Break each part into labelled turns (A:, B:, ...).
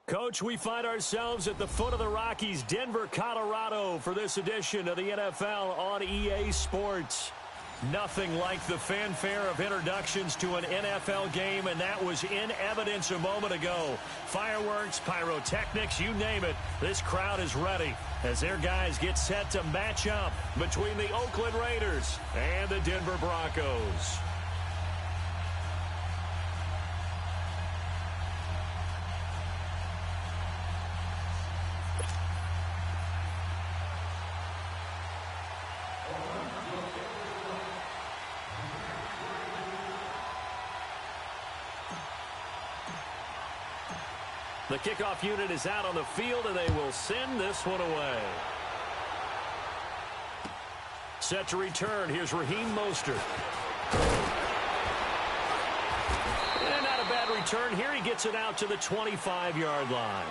A: Coach, we find ourselves at the foot of the Rockies, Denver, Colorado, for this edition of the NFL on EA Sports. Nothing like the fanfare of introductions to an NFL game, and that was in evidence a moment ago. Fireworks, pyrotechnics, you name it. This crowd is ready as their guys get set to match up between the Oakland Raiders and the Denver Broncos. The kickoff unit is out on the field, and they will send this one away. Set to return. Here's Raheem Mostert. And not a bad return here. He gets it out to the 25-yard line.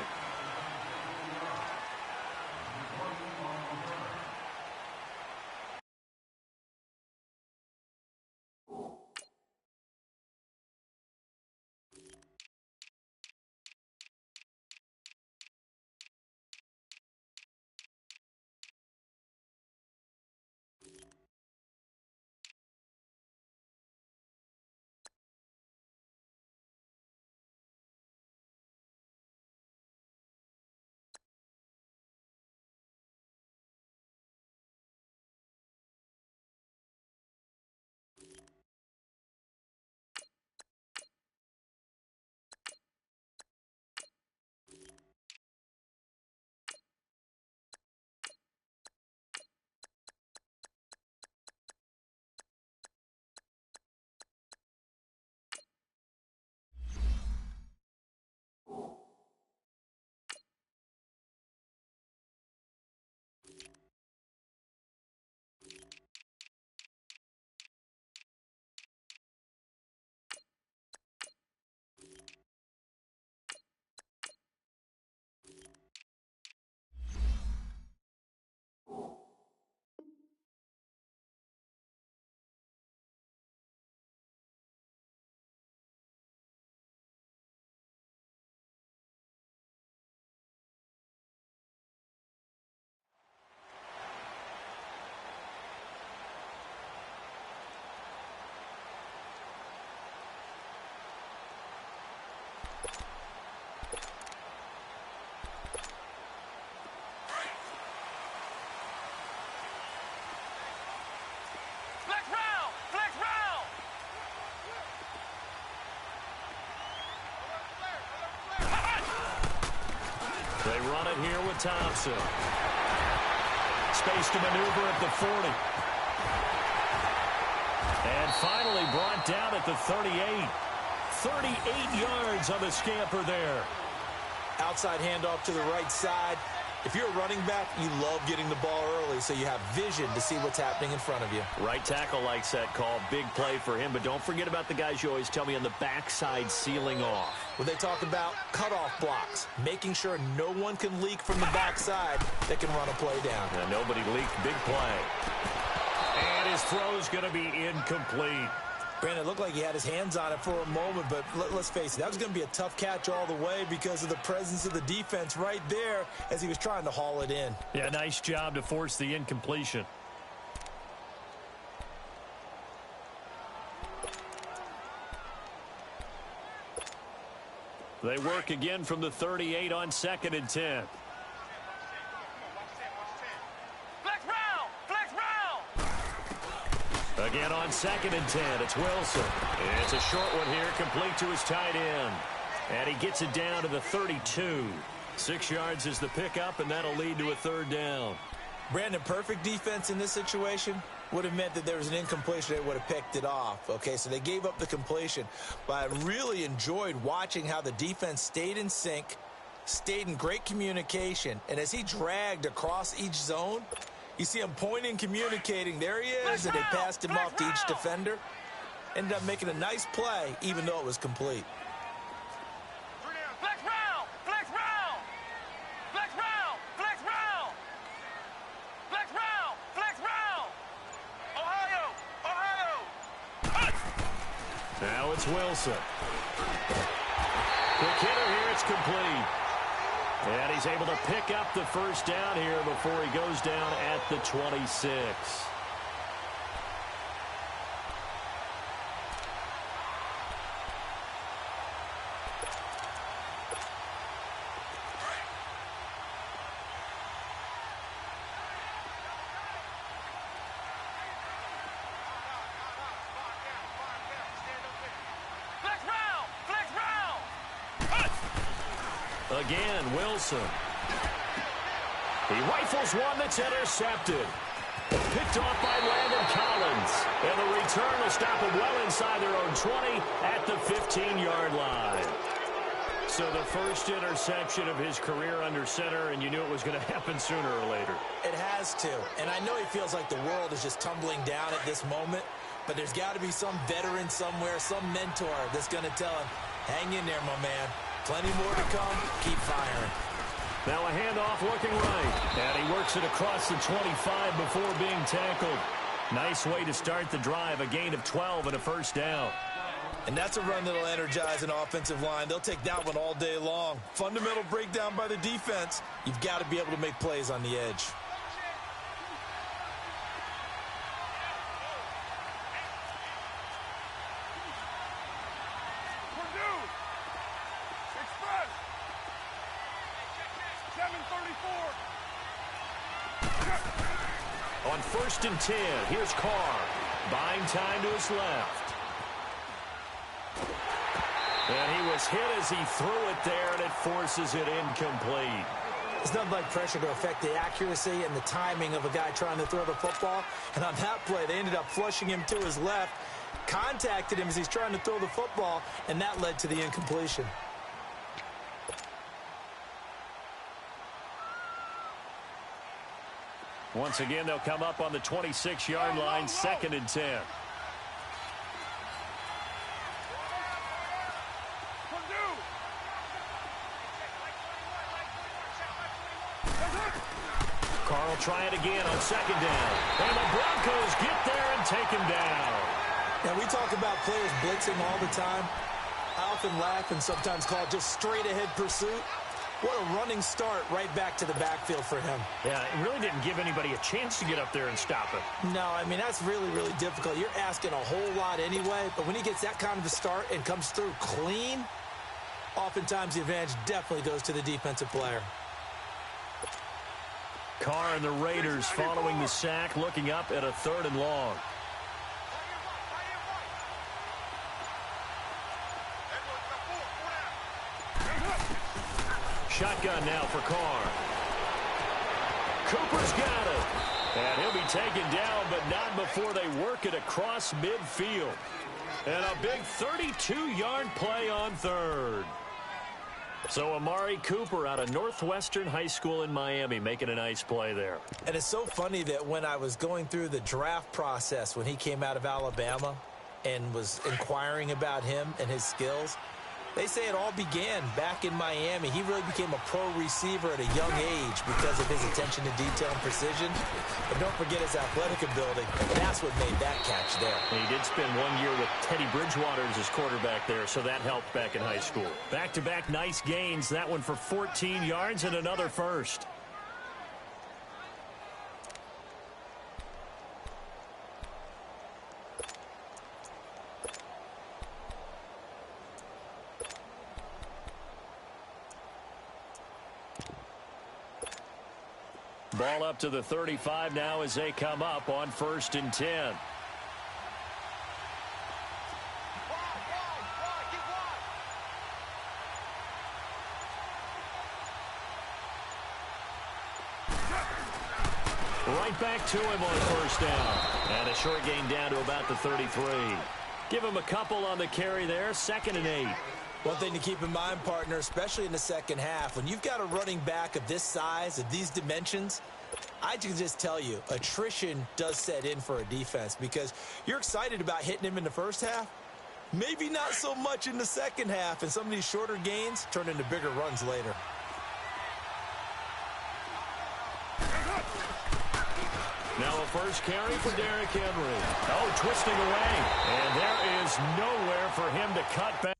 A: They run it here with Thompson. Space to maneuver at the 40. And finally brought down at the 38. 38 yards on the scamper there.
B: Outside handoff to the right side. If you're a running back, you love getting the ball early so you have vision to see what's happening in front of you.
A: Right tackle likes that call. Big play for him. But don't forget about the guys you always tell me on the backside sealing off.
B: When they talk about cutoff blocks, making sure no one can leak from the backside that can run a play down.
A: And nobody leaked. Big play. And his throw's going to be incomplete.
B: Brandon, it looked like he had his hands on it for a moment, but let's face it, that was going to be a tough catch all the way because of the presence of the defense right there as he was trying to haul it in.
A: Yeah, nice job to force the incompletion. They work again from the 38 on 2nd and 10. Again on 2nd and 10, it's Wilson. It's a short one here, complete to his tight end. And he gets it down to the 32. 6 yards is the pickup, and that'll lead to a 3rd down.
B: Brandon, perfect defense in this situation would have meant that there was an incompletion. They would have picked it off. Okay, so they gave up the completion. But I really enjoyed watching how the defense stayed in sync, stayed in great communication. And as he dragged across each zone, you see him pointing, communicating. There he is, and they passed him off to each defender. Ended up making a nice play, even though it was complete.
A: Now it's Wilson. Quick hitter here, it's complete. And he's able to pick up the first down here before he goes down at the 26. Again, Wilson. He rifles one that's intercepted. Picked off by Landon Collins. And the return will stop him well inside their own 20 at the 15-yard line. So the first interception of his career under center, and you knew it was going to happen sooner or later.
B: It has to. And I know he feels like the world is just tumbling down at this moment, but there's got to be some veteran somewhere, some mentor that's going to tell him, hang in there, my man. Plenty more to come. Keep firing.
A: Now a handoff looking right. And he works it across the 25 before being tackled. Nice way to start the drive. A gain of 12 and a first down.
B: And that's a run that'll energize an offensive line. They'll take that one all day long. Fundamental breakdown by the defense. You've got to be able to make plays on the edge.
A: On 1st and 10, here's Carr. Buying time to his left. And he was hit as he threw it there, and it forces it incomplete.
B: It's nothing like pressure to affect the accuracy and the timing of a guy trying to throw the football. And on that play, they ended up flushing him to his left, contacted him as he's trying to throw the football, and that led to the incompletion.
A: Once again, they'll come up on the 26-yard line, 2nd and 10. Carr will try it again on 2nd down. And the Broncos get there and take him down.
B: Now, we talk about players blitzing all the time. I often laugh and sometimes call it just straight-ahead pursuit. What a running start right back to the backfield for him.
A: Yeah, it really didn't give anybody a chance to get up there and stop him.
B: No, I mean, that's really, really difficult. You're asking a whole lot anyway, but when he gets that kind of a start and comes through clean, oftentimes the advantage definitely goes to the defensive player.
A: Carr and the Raiders following the sack, looking up at a 3rd and long. Shotgun now for Carr. Cooper's got it. And he'll be taken down, but not before they work it across midfield. And a big 32-yard play on 3rd. So Amari Cooper out of Northwestern High School in Miami making a nice play there.
B: And it's so funny that when I was going through the draft process when he came out of Alabama and was inquiring about him and his skills, they say it all began back in Miami. He really became a pro receiver at a young age because of his attention to detail and precision. But don't forget his athletic ability. That's what made that catch there.
A: And he did spend 1 year with Teddy Bridgewater as his quarterback there, so that helped back in high school. Back-to-back nice gains. That one for 14 yards and another first. Ball up to the 35 now as they come up on 1st and 10. Right back to him on 1st down. And a short gain down to about the 33. Give him a couple on the carry there. 2nd and 8.
B: One thing to keep in mind, partner, especially in the second half, when you've got a running back of this size, of these dimensions, I can just tell you, attrition does set in for a defense because you're excited about hitting him in the first half. Maybe not so much in the second half, and some of these shorter gains turn into bigger runs later.
A: Now a first carry for Derrick Henry. Oh, twisting away. And there is nowhere for him to cut back.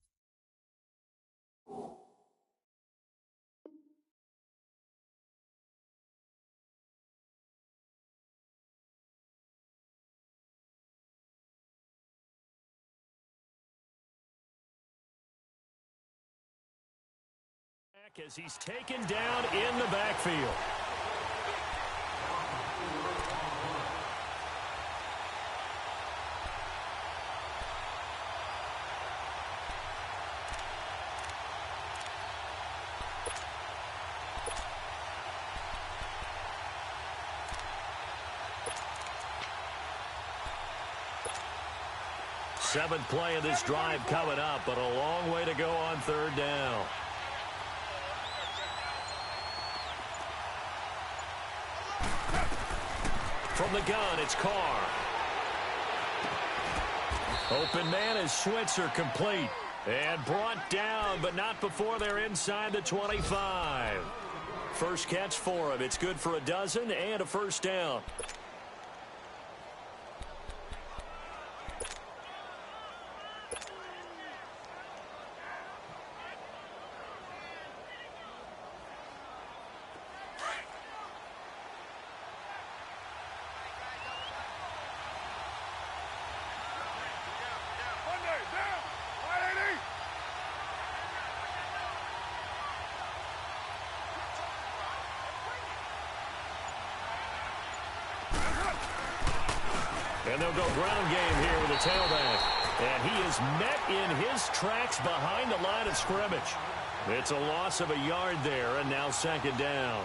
A: As he's taken down in the backfield. Seventh play of this drive coming up, but a long way to go on third down. From the gun, it's Carr. Open man is Switzer, complete. And brought down, but not before they're inside the 25. First catch for him. It's good for a dozen and a first down. And they'll go ground game here with a tailback. And he is met in his tracks behind the line of scrimmage. It's a loss of a yard there, and now second down.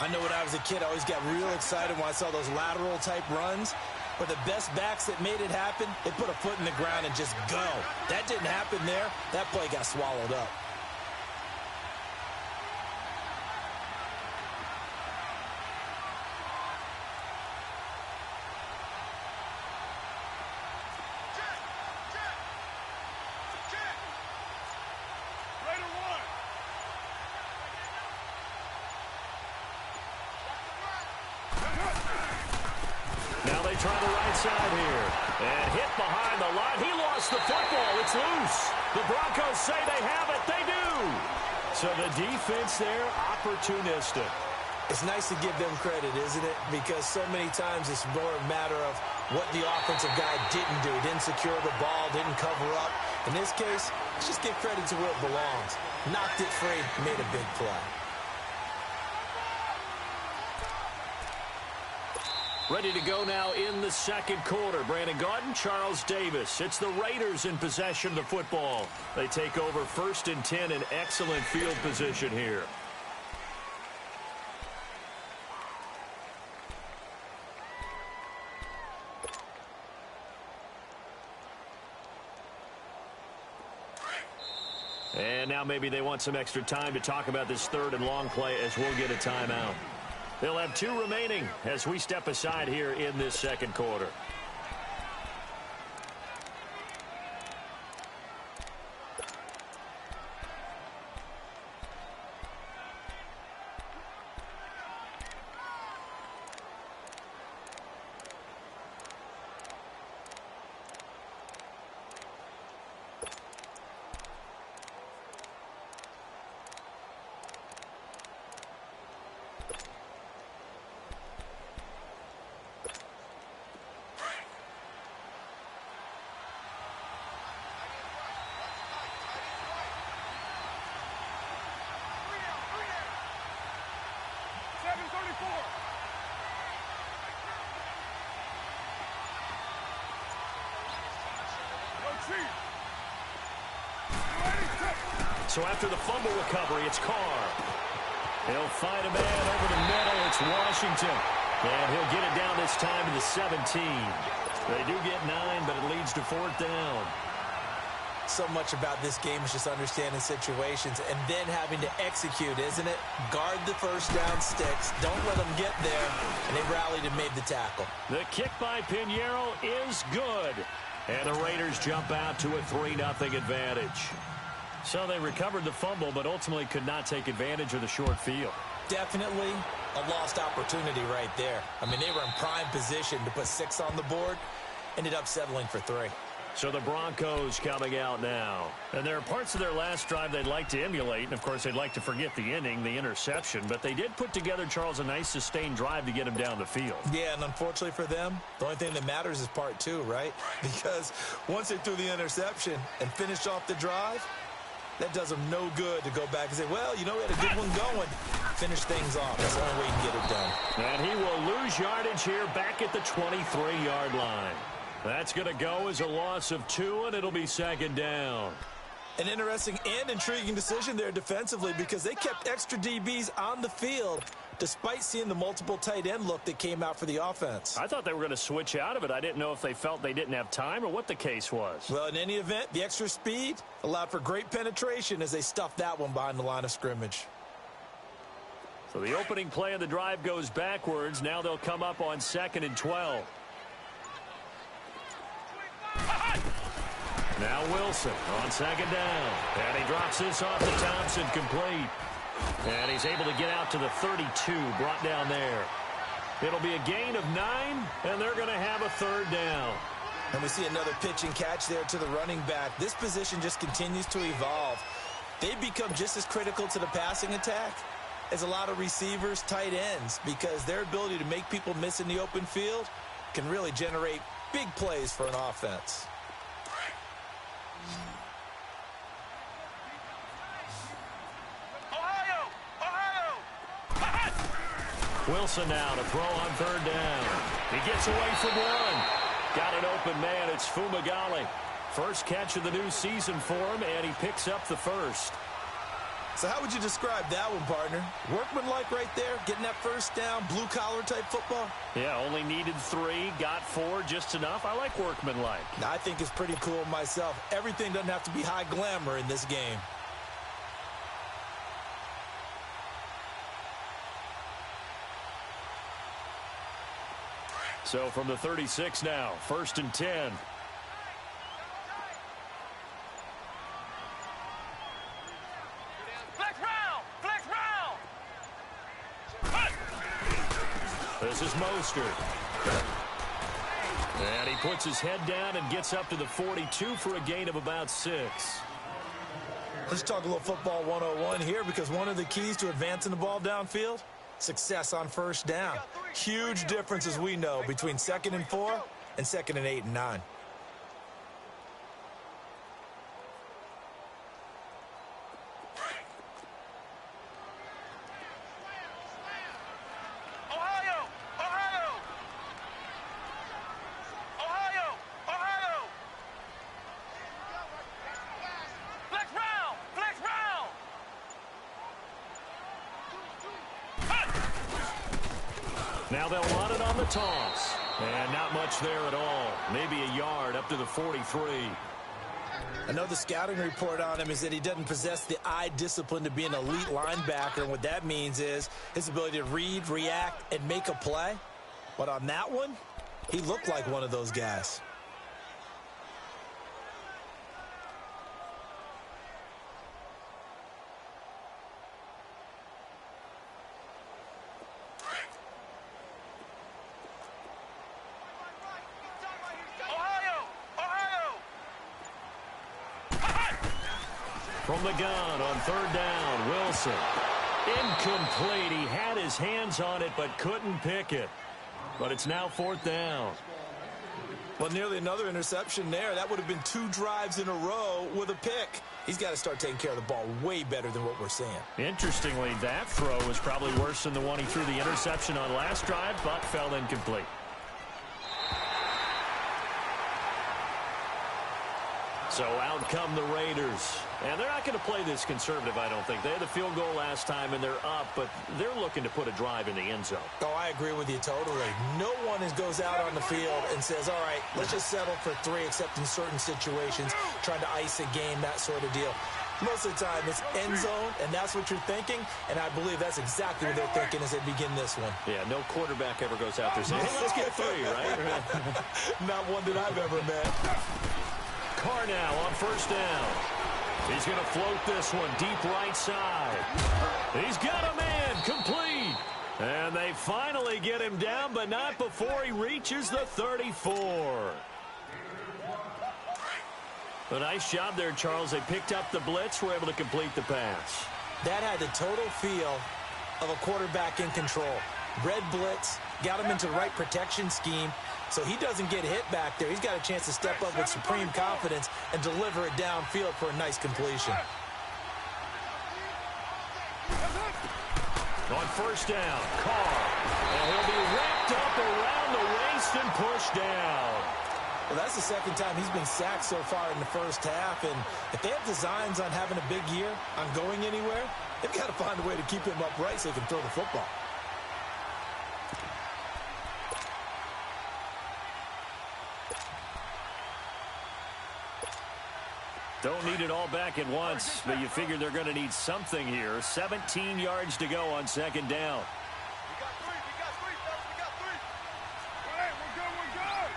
B: I know when I was a kid, I always got real excited when I saw those lateral-type runs. But the best backs that made it happen, they put a foot in the ground and just go. That didn't happen there. That play got swallowed up.
A: Now they try the right side here. And hit behind the line. He lost the football. It's loose. The Broncos say they have it. They do. So the defense there, opportunistic.
B: It's nice to give them credit, isn't it? Because so many times it's more a matter of what the offensive guy didn't do. Didn't secure the ball, didn't cover up. In this case, let's just give credit to where it belongs. Knocked it free, made a big play.
A: Ready to go now in the second quarter. Brandon Gaudin, Charles Davis. It's the Raiders in possession of the football. They take over 1st and 10 in excellent field position here. And now maybe they want some extra time to talk about this third and long play as we'll get a timeout. They'll have 2 remaining as we step aside here in this second quarter. So after the fumble recovery, it's Carr. He'll find a man over the middle. It's Washington. And he'll get it down this time to the 17. They do get 9, but it leads to 4th down.
B: So much about this game is just understanding situations and then having to execute, isn't it? Guard the first down sticks. Don't let them get there. And they rallied and made the tackle.
A: The kick by Pinheiro is good. And the Raiders jump out to a 3-0 advantage. So they recovered the fumble, but ultimately could not take advantage of the short field.
B: Definitely a lost opportunity right there. I mean, they were in prime position to put 6 on the board. Ended up settling for 3.
A: So the Broncos coming out now. And there are parts of their last drive they'd like to emulate. And, of course, they'd like to forget the inning, the interception. But they did put together, Charles, a nice sustained drive to get him down the field.
B: Yeah, and unfortunately for them, the only thing that matters is part 2, right? Because once they threw the interception and finished off the drive, That does them no good to go back and say, well, you know, we had a good one going. Finish things off. That's the only way you can get it done.
A: And he will lose yardage here back at the 23-yard line. That's going to go as a loss of 2, and it'll be second down.
B: An interesting and intriguing decision there defensively because they kept extra DBs on the field despite seeing the multiple tight end look that came out for the offense.
A: I thought they were going to switch out of it. I didn't know if they felt they didn't have time or what the case was.
B: Well, in any event, the extra speed allowed for great penetration as they stuffed that one behind the line of scrimmage.
A: So the opening play of the drive goes backwards. Now they'll come up on 2nd and 12. Now Wilson on 2nd down. And he drops this off to Thompson, complete. And he's able to get out to the 32, brought down there. It'll be a gain of 9, and they're going to have a 3rd down.
B: And we see another pitch and catch there to the running back. This position just continues to evolve. They become just as critical to the passing attack as a lot of receivers, tight ends, because their ability to make people miss in the open field can really generate big plays for an offense.
A: Wilson now to throw on 3rd down. He gets away from one. Got an open man. It's Fumagalli. First catch of the new season for him, and he picks up the first.
B: So how would you describe that one, partner? Workmanlike right there, getting that first down, blue-collar type football?
A: Yeah, only needed 3, got 4, just enough. I like workmanlike.
B: I think it's pretty cool myself. Everything doesn't have to be high glamour in this game.
A: So from the 36 now, 1st and 10. This is Mostert. And he puts his head down and gets up to the 42 for a gain of about 6.
B: Let's talk a little football 101 here, because one of the keys to advancing the ball downfield, success on first down. Huge difference, as we know, between 2nd and 4 and 2nd and 8 and 9.
A: Now they'll run it on the toss. And not much there at all. Maybe a yard up to the 43.
B: I know the scouting report on him is that he doesn't possess the eye discipline to be an elite linebacker. And what that means is his ability to read, react, and make a play. But on that one, he looked like one of those guys.
A: From the gun on 3rd down, Wilson. Incomplete. He had his hands on it but couldn't pick it. But it's now 4th down.
B: Well, nearly another interception there. That would have been 2 drives in a row with a pick. He's got to start taking care of the ball way better than what we're seeing.
A: Interestingly, that throw was probably worse than the one he threw the interception on last drive, but fell incomplete. So out come the Raiders. And they're not going to play this conservative, I don't think. They had the field goal last time, and they're up, but they're looking to put a drive in the end zone.
B: Oh, I agree with you totally. No one goes out on the field and says, all right, let's just settle for 3, except in certain situations, trying to ice a game, that sort of deal. Most of the time, it's end zone, and that's what you're thinking, and I believe that's exactly what they're thinking as they begin this one.
A: Yeah, no quarterback ever goes out there saying, hey, let's get 3, right?
B: Not one that I've ever met.
A: Carr now on 1st down. He's going to float this one deep right side. He's got a man, complete. And they finally get him down, but not before he reaches the 34. A nice job there, Charles. They picked up the blitz, were able to complete the pass.
B: That had the total feel of a quarterback in control. Red blitz, got him into the right protection scheme, so he doesn't get hit back there. He's got a chance to step up with supreme confidence and deliver it downfield for a nice completion.
A: On first down, Carr. And he'll be wrapped up around the waist and pushed down.
B: Well, that's the second time he's been sacked so far in the first half. And if they have designs on having a big year, on going anywhere, they've got to find a way to keep him upright so they can throw the football.
A: Don't need it all back at once, but you figure they're going to need something here. 17 yards to go on second down.
C: We got three, fellas, we got three. Hey, we're good.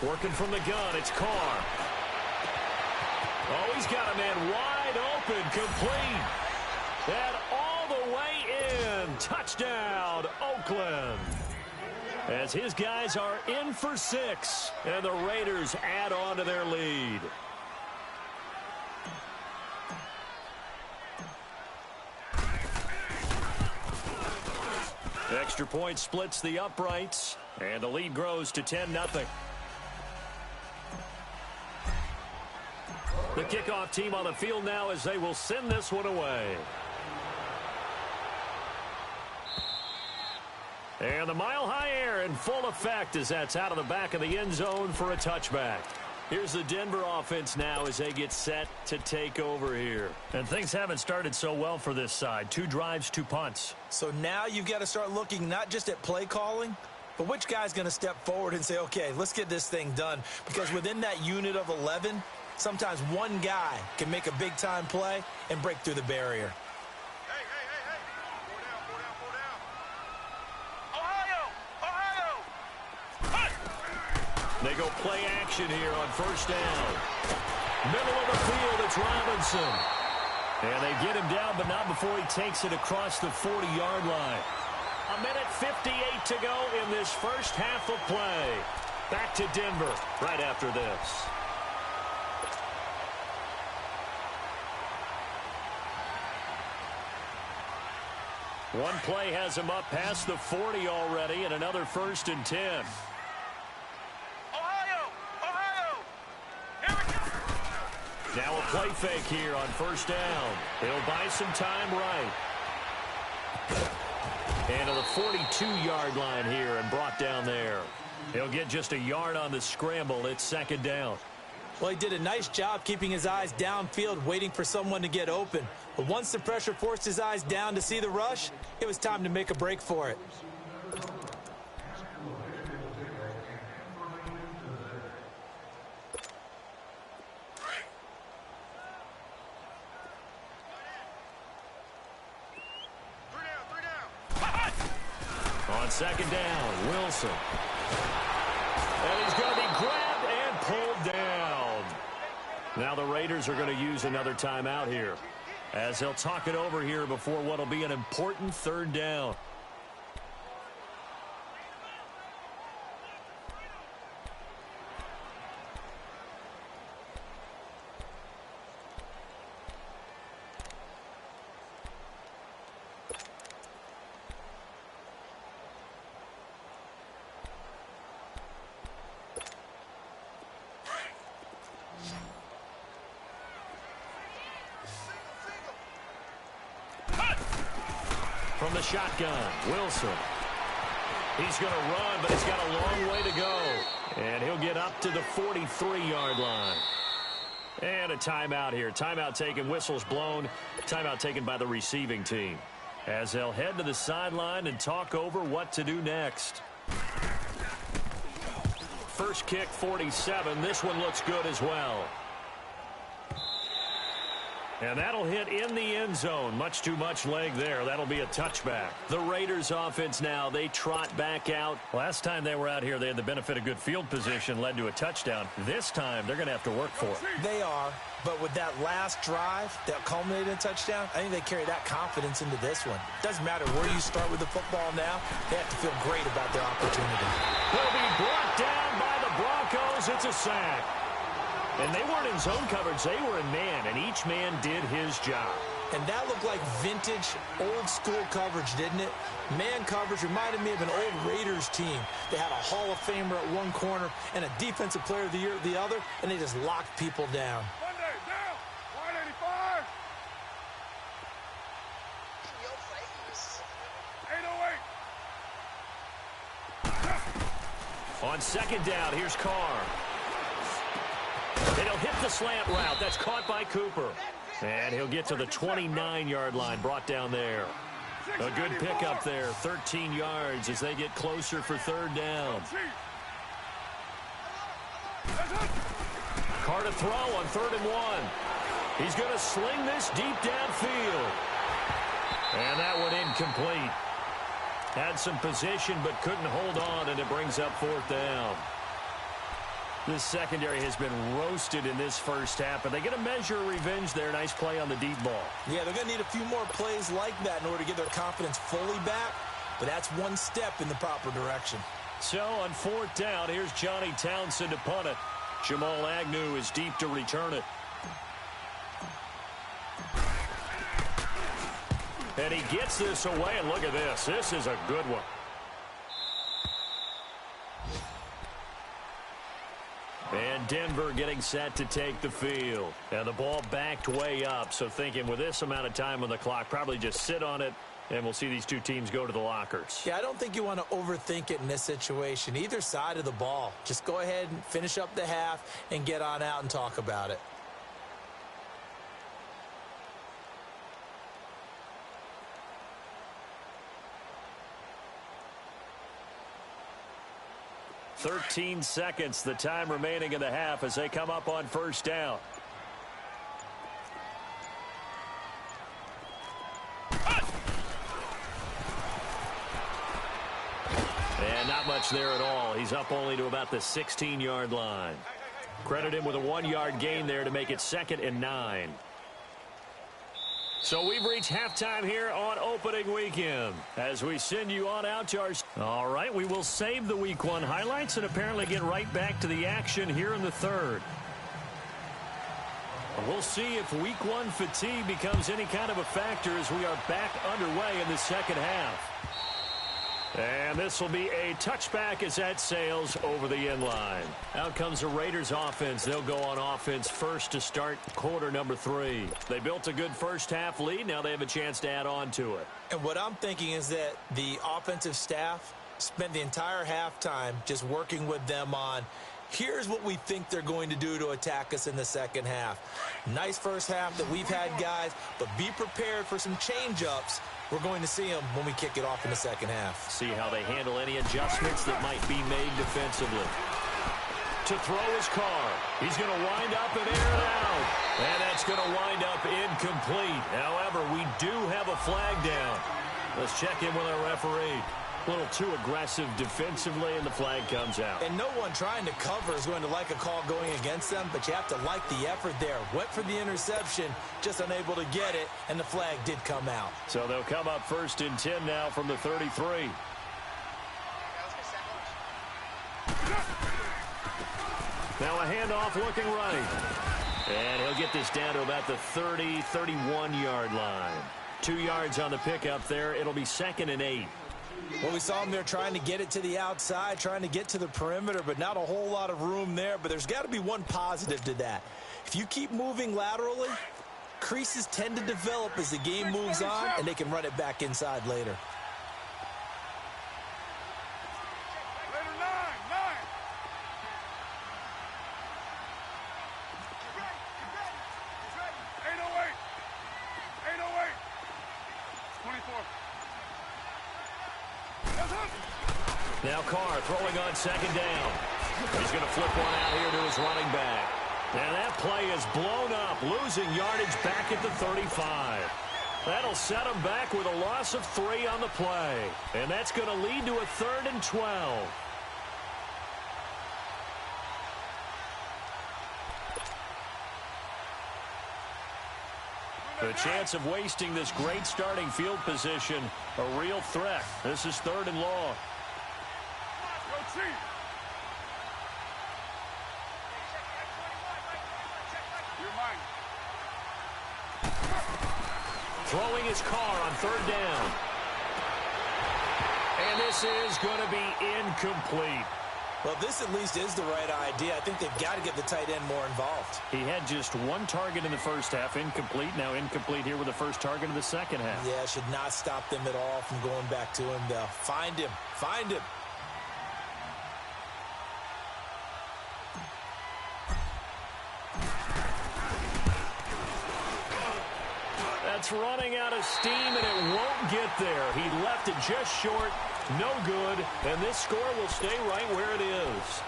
C: Low.
A: Working from the gun, it's Carr. Oh, he's got a man wide open, complete. And all the way in. Touchdown, Oakland. As his guys are in for 6, and the Raiders add on to their lead. Extra point splits the uprights, and the lead grows to 10-0. The kickoff team on the field now as they will send this one away. And the mile-high air in full effect as that's out of the back of the end zone for a touchback. Here's the Denver offense now as they get set to take over here. And things haven't started so well for this side. 2 drives, 2 punts.
B: So now you've got to start looking not just at play calling, but which guy's going to step forward and say, okay, let's get this thing done. Because within that unit of 11, sometimes one guy can make a big-time play and break through the barrier.
C: Hey. Four down. Ohio.
A: They go play action here on first down. Middle of the field, it's Robinson. And they get him down, but not before he takes it across the 40-yard line. 1:58 to go in this first half of play. Back to Denver right after this. One play has him up past the 40 already, and another 1st and 10.
C: Ohio. Here we go.
A: Now a play fake here on first down. He'll buy some time right. And to the 42-yard line here and brought down there. He'll get just a yard on the scramble. It's second down.
B: Well, he did a nice job keeping his eyes downfield, waiting for someone to get open. But once the pressure forced his eyes down to see the rush, it was time to make a break for it.
C: Three down.
A: On second down, Wilson. And he's going to be grabbed and pulled down. Now the Raiders are going to use another timeout here, as they'll talk it over here before what will be an important third down. From the shotgun, Wilson. He's going to run, but he's got a long way to go. And he'll get up to the 43-yard line. And a timeout here. Timeout taken, whistles blown. Timeout taken by the receiving team, as they'll head to the sideline and talk over what to do next. First kick, 47. This one looks good as well. And that'll hit in the end zone. Much too much leg there. That'll be a touchback. The Raiders offense now, they trot back out. Last time they were out here, they had the benefit of good field position, led to a touchdown. This time, they're going to have to work for it.
B: They are, but with that last drive that culminated in a touchdown, I think they carry that confidence into this one. Doesn't matter where you start with the football now, they have to feel great about their opportunity.
A: Will be brought down by the Broncos. It's a sack. And they weren't in zone coverage. They were in man, and each man did his job.
B: And that looked like vintage, old-school coverage, didn't it? Man coverage reminded me of an old Raiders team. They had a Hall of Famer at one corner and a Defensive Player of the Year at the other, and they just locked people down.
C: Monday, down. 185.
D: In your face.
C: 808.
A: On second down, here's Carr. And he'll hit the slant route. That's caught by Cooper. And he'll get to the 29-yard line, brought down there. A good pickup there, 13 yards as they get closer for third down. Carr to throw on 3rd and 1. He's going to sling this deep downfield. And that one incomplete. Had some position but couldn't hold on, and it brings up 4th down. This secondary has been roasted in this first half, but they get a measure of revenge there. Nice play on the deep ball.
B: Yeah, they're going to need a few more plays like that in order to get their confidence fully back, but that's one step in the proper direction.
A: So on 4th down, here's Johnny Townsend to punt it. Jamal Agnew is deep to return it. And he gets this away, and look at this. This is a good one. And Denver getting set to take the field. And the ball backed way up, so thinking with this amount of time on the clock, probably just sit on it, and we'll see these two teams go to the lockers.
B: Yeah, I don't think you want to overthink it in this situation. Either side of the ball. Just go ahead and finish up the half and get on out and talk about it.
A: "13 seconds, the time remaining in the half as they come up on 1st down. And not much there at all. He's up only to about the 16-yard line. Credit him with a 1-yard gain there to make it 2nd and 9. So we've reached halftime here on opening weekend as we send you on out to our... All right, we will save the Week 1 highlights and apparently get right back to the action here in the 3rd. We'll see if Week 1 fatigue becomes any kind of a factor as we are back underway in the 2nd half. And this will be a touchback as that sails over the end line. Out comes the Raiders offense. They'll go on offense first to start quarter number 3. They built a good first half lead. Now they have a chance to add on to it.
B: And what I'm thinking is that the offensive staff spent the entire halftime just working with them on, here's what we think they're going to do to attack us in the 2nd half. Nice first half that we've had, guys, but be prepared for some change-ups. We're going to see them when we kick it off in the 2nd half.
A: See how they handle any adjustments that might be made defensively. To throw his Carr. He's going to wind up and air it out. And that's going to wind up incomplete. However, we do have a flag down. Let's check in with our referee. A little too aggressive defensively, and the flag comes out.
B: And no one trying to cover is going to like a call going against them, but you have to like the effort there. Went for the interception, just unable to get it, and the flag did come out.
A: So they'll come up 1st and 10 now from the 33. Now a handoff looking right. And he'll get this down to about the 30, 31-yard line. 2 yards on the pickup there. It'll be 2nd and 8.
B: Well, we saw him there trying to get it to the outside, trying to get to the perimeter, but not a whole lot of room there. But there's got to be one positive to that. If you keep moving laterally, creases tend to develop as the game moves on, and they can run it back inside later.
C: Later, 9. 808. 808. 24.
A: Now Carr throwing on 2nd down. He's going to flip one out here to his running back. And that play is blown up, losing yardage back at the 35. That'll set him back with a loss of 3 on the play. And that's going to lead to a 3rd and 12. The chance of wasting this great starting field position, a real threat. This is 3rd and long.
C: Go Chief. You're mine.
A: Throwing his car on third down. And this is going to be incomplete.
B: Well, this at least is the right idea. I think they've got to get the tight end more involved.
A: He had just one target in the first half, incomplete. Now incomplete here with the first target of the second half.
B: Yeah, should not stop them at all from going back to him, though. Find him. Find him.
A: That's running out of steam, and it won't get there. He left it just short. No good, and this score will stay right where it is.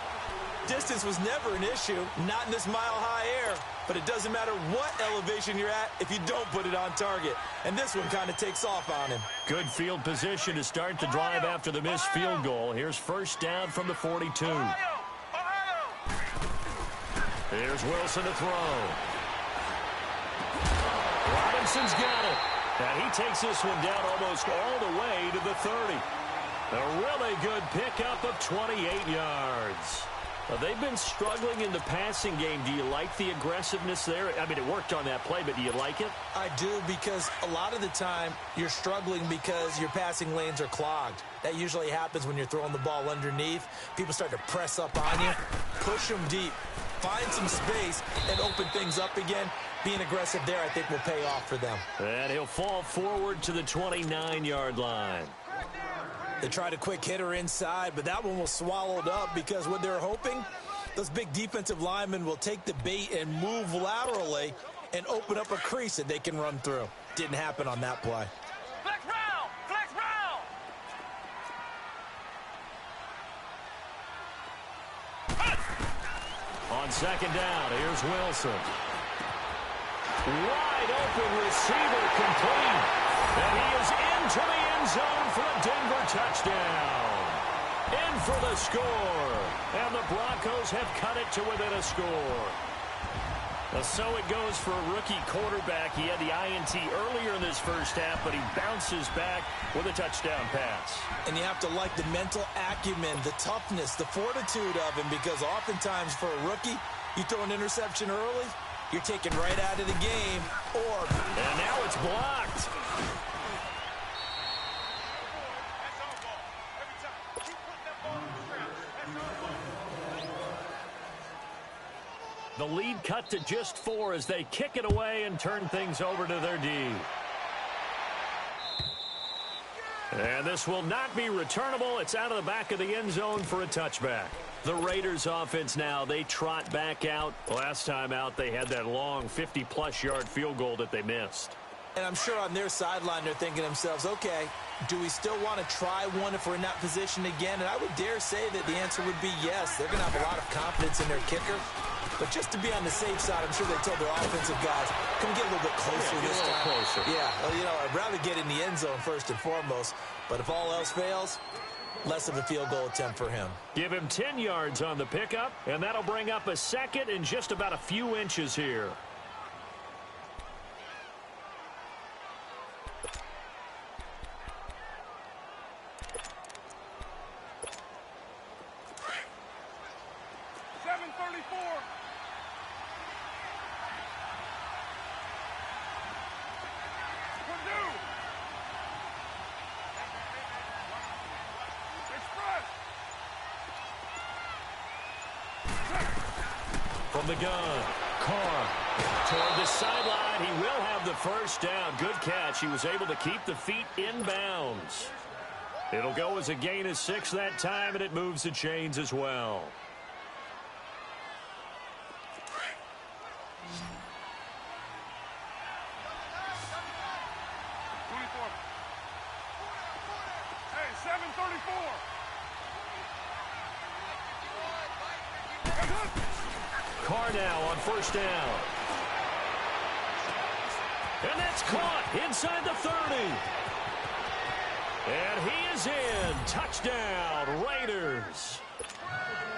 B: Distance was never an issue, not in this mile-high air, but it doesn't matter what elevation you're at if you don't put it on target. And this one kind of takes off on him.
A: Good field position to start the drive after the missed field goal. Here's first down from the 42. Here's Wilson to throw. Robinson's got it. And he takes this one down almost all the way to the 30. A really good pickup of 28 yards. They've been struggling in the passing game. Do you like the aggressiveness there? I mean, it worked on that play, but do you like it?
B: I do, because a lot of the time you're struggling because your passing lanes are clogged. That usually happens when you're throwing the ball underneath. People start to press up on you. Push them deep. Find some space and open things up again. Being aggressive there, I think, will pay off for them.
A: And he'll fall forward to the 29-yard line.
B: They tried a quick hitter inside, but that one was swallowed up because what they're hoping, those big defensive linemen will take the bait and move laterally and open up a crease that they can run through. Didn't happen on that play.
C: Flex round! Flex round!
A: On second down, here's Wilson. Wide open receiver complete. And he is into the end zone for a Denver touchdown. In for the score. And the Broncos have cut it to within a score. So it goes for a rookie quarterback. He had the INT earlier in this first half, but he bounces back with a touchdown pass.
B: And you have to like the mental acumen, the toughness, the fortitude of him, because oftentimes for a rookie, you throw an interception early, you're taken right out of the game, or...
A: And now it's blocked. The lead cut to just 4 as they kick it away and turn things over to their D. And this will not be returnable. It's out of the back of the end zone for a touchback. The Raiders offense now, they trot back out. Last time out, they had that long 50-plus yard field goal that they missed.
B: And I'm sure on their sideline they're thinking to themselves, okay, do we still want to try one if we're in that position again? And I would dare say that the answer would be yes. They're going to have a lot of confidence in their kicker. But just to be on the safe side, I'm sure they told their offensive guys, come get a little bit closer this time.
A: Closer.
B: Yeah, well, you know, I'd rather get in the end zone first and foremost. But if all else fails, less of a field goal attempt for him.
A: Give him 10 yards on the pickup, and that'll bring up a second in just about a few inches here. From the gun, Carr toward the sideline. He will have the first down. Good catch. He was able to keep the feet in bounds. It'll go as a gain of 6 that time, and it moves the chains as well.
C: Hey, 734.
A: Carr now on first down. And that's caught inside the 30. And he is in. Touchdown, Raiders.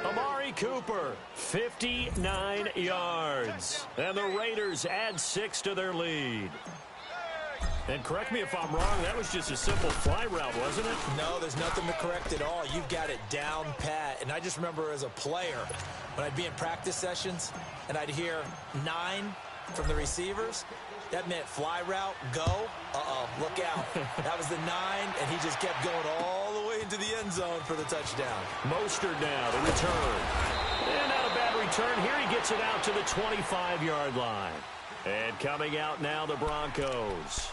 A: Amari Cooper, 59 yards. And the Raiders add 6 to their lead. And correct me if I'm wrong, that was just a simple fly route, wasn't it?
B: No, there's nothing to correct at all. You've got it down pat. And I just remember as a player, when I'd be in practice sessions and I'd hear 9, from the receivers. That meant fly route, go. Uh-oh, look out. That was the 9, and he just kept going all the way into the end zone for the touchdown.
A: Mostert now, the return. And not a bad return. Here he gets it out to the 25-yard line. And coming out now, the Broncos.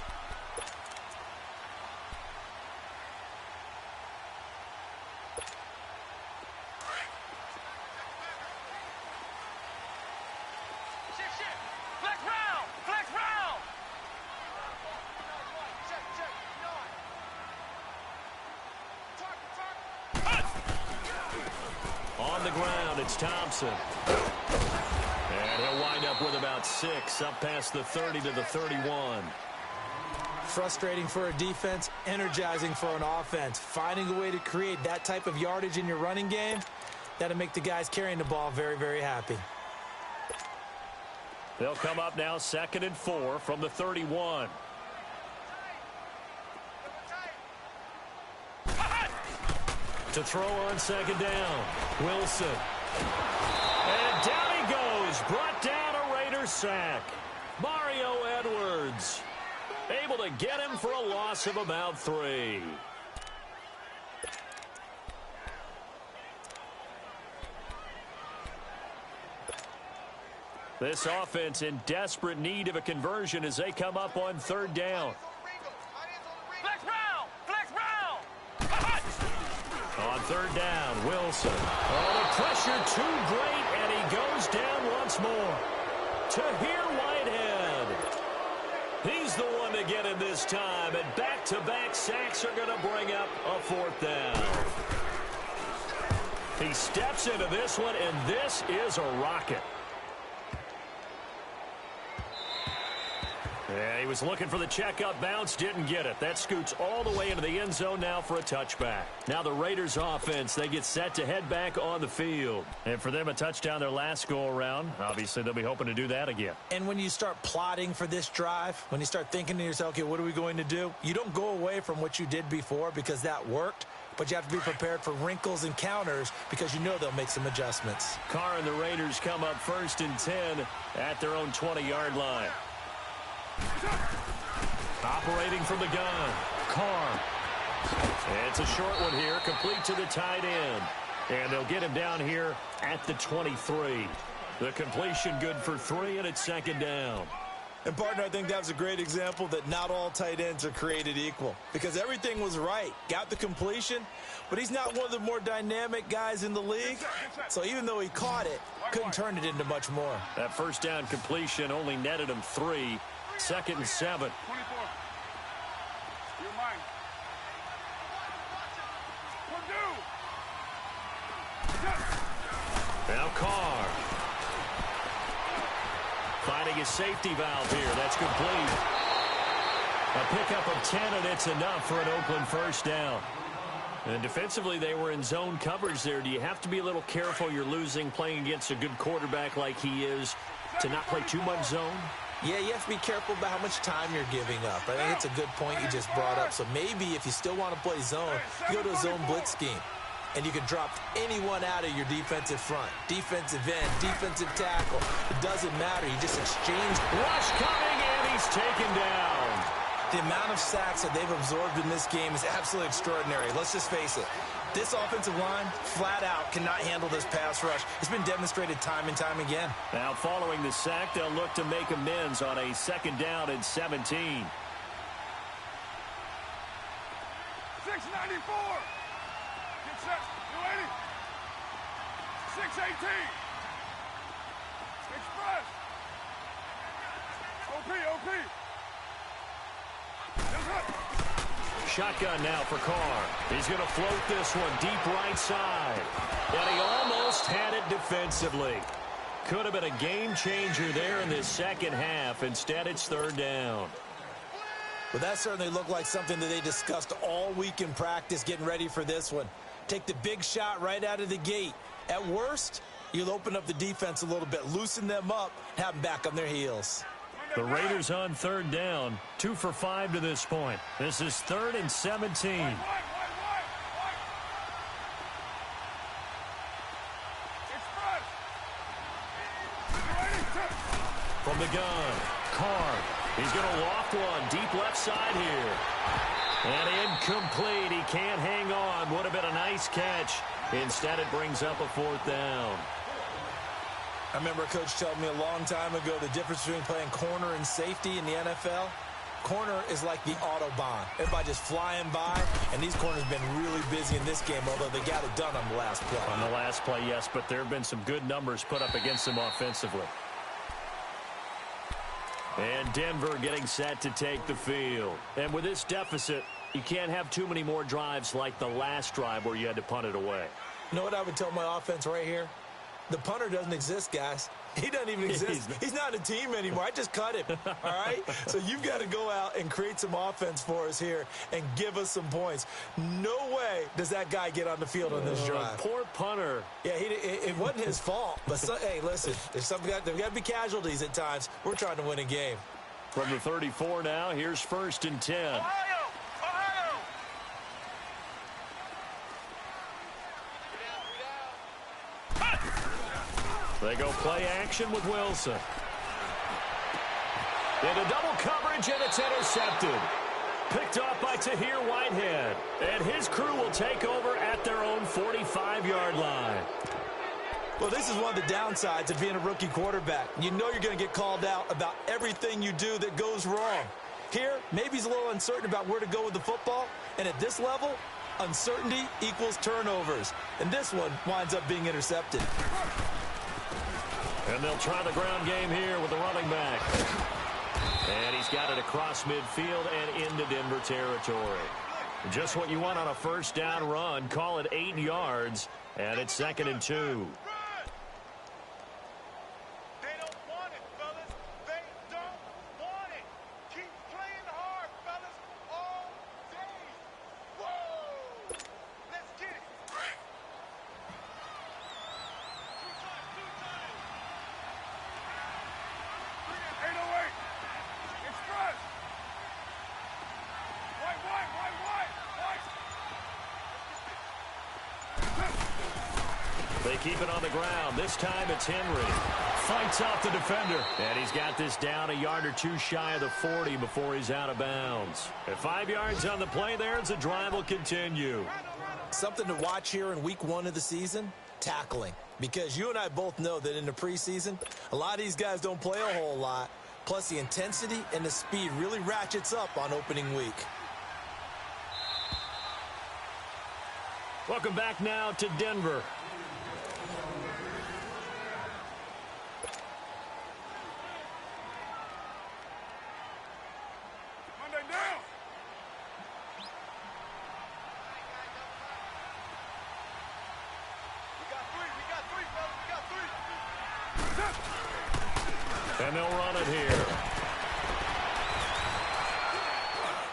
A: On the ground, it's Thompson. And he'll wind up with about 6, up past the 30 to the 31.
B: Frustrating for a defense, energizing for an offense. Finding a way to create that type of yardage in your running game, that'll make the guys carrying the ball very, very happy.
A: They'll come up now 2nd and 4 from the 31. To throw on 2nd down. Wilson. And down he goes. Brought down a Raiders sack. Mario Edwards able to get him for a loss of about 3. This offense in desperate need of a conversion as they come up on 3rd down. On 3rd down, Wilson. Oh, the pressure too great, and he goes down once more. Tahir Whitehead. He's the one to get him this time, and back-to-back sacks are going to bring up a 4th down. He steps into this one, and this is a rocket. Yeah, he was looking for the checkup bounce, didn't get it. That scoots all the way into the end zone now for a touchback. Now the Raiders offense, they get set to head back on the field. And for them, a touchdown their last go-around. Obviously, they'll be hoping to do that again.
B: And when you start plotting for this drive, when you start thinking to yourself, okay, what are we going to do? You don't go away from what you did before because that worked. But you have to be prepared for wrinkles and counters because you know they'll make some adjustments.
A: Carr and the Raiders come up 1st and 10 at their own 20-yard line. Operating from the gun, Carr. It's a short one here, complete to the tight end. And they'll get him down here at the 23. The completion good for 3, and it's 2nd down.
B: And, partner, I think that was a great example that not all tight ends are created equal because everything was right. Got the completion, but he's not one of the more dynamic guys in the league. So even though he caught it, couldn't turn it into much more.
A: That 1st down completion only netted him 3. 2nd and 7.
C: 24. You're mine.
A: Now Carr. Finding his safety valve here. That's complete. A pickup of 10, and it's enough for an Oakland 1st down. And defensively, they were in zone coverage there. Do you have to be a little careful? You're losing playing against a good quarterback like he is to not play too much zone?
B: Yeah, you have to be careful about how much time you're giving up. I think it's a good point you just brought up. So maybe if you still want to play zone, you go to a zone blitz scheme. And you can drop anyone out of your defensive front. Defensive end, defensive tackle. It doesn't matter. You just exchange.
A: Rush coming, and he's taken down.
B: The amount of sacks that they've absorbed in this game is absolutely extraordinary. Let's just face it. This offensive line, flat out, cannot handle this pass rush. It's been demonstrated time and time again.
A: Now, following the sack, they'll look to make amends on a 2nd down and 17.
C: 694. Get set. New 80. 618. Express. OP.
A: Shotgun now for Carr. He's going to float this one deep right side. And he almost had it defensively. Could have been a game changer there in this 2nd half. Instead, it's 3rd down.
B: Well, that certainly looked like something that they discussed all week in practice getting ready for this one. Take the big shot right out of the gate. At worst, you'll open up the defense a little bit, loosen them up, have them back on their heels.
A: The Raiders on 3rd down, 2 for 5 to this point. This is 3rd and 17. From the gun, Carr. He's going to loft one deep left side here. And incomplete. He can't hang on. Would have been a nice catch. Instead, it brings up a fourth down.
B: I remember a coach telling me a long time ago the difference between playing corner and safety in the NFL. Corner is like the Autobahn. Everybody just flying by, and these corners have been really busy in this game, although they got it done on the last play.
A: On the last play, yes, but there have been some good numbers put up against them offensively. And Denver getting set to take the field. And with this deficit, you can't have too many more drives like the last drive where you had to punt it away.
B: You know what I would tell my offense right here? The punter doesn't exist, guys. He doesn't even exist. He's not a team anymore. I just cut him, all right? So you've got to go out and create some offense for us here and give us some points. No way does that guy get on the field on this drive.
A: Poor punter.
B: Yeah, it wasn't his fault. But, hey, listen, there's got to be casualties at times. We're trying to win a game.
A: From the 34 now, here's 1st and 10.
C: Ohio!
A: They go play action with Wilson. Into double coverage, and it's intercepted. Picked off by Tahir Whitehead. And his crew will take over at their own 45-yard line.
B: Well, this is one of the downsides of being a rookie quarterback. You know you're going to get called out about everything you do that goes wrong. Here, maybe he's a little uncertain about where to go with the football. And at this level, uncertainty equals turnovers. And this one winds up being intercepted.
A: And they'll try the ground game here with the running back. And he's got it across midfield and into Denver territory. Just what you want on a first down run. Call it 8 yards, and it's 2nd and 2.
C: They don't want it, fellas. They don't want it. Keep playing hard, fellas, all day. Whoa! Let's get it. Two times. 808. Express. White.
A: They keep it on the ground. This time it's Henry. Fights off the defender. And he's got this down a yard or two shy of the 40 before he's out of bounds. At 5 yards on the play there as the drive will continue.
B: Something to watch here in week 1 of the season, tackling. Because you and I both know that in the preseason, a lot of these guys don't play a whole lot. Plus, the intensity and the speed really ratchets up on opening week.
A: Welcome back now to Denver.
C: Monday down. We got three, fellas. We got 3.
A: And they'll run it here.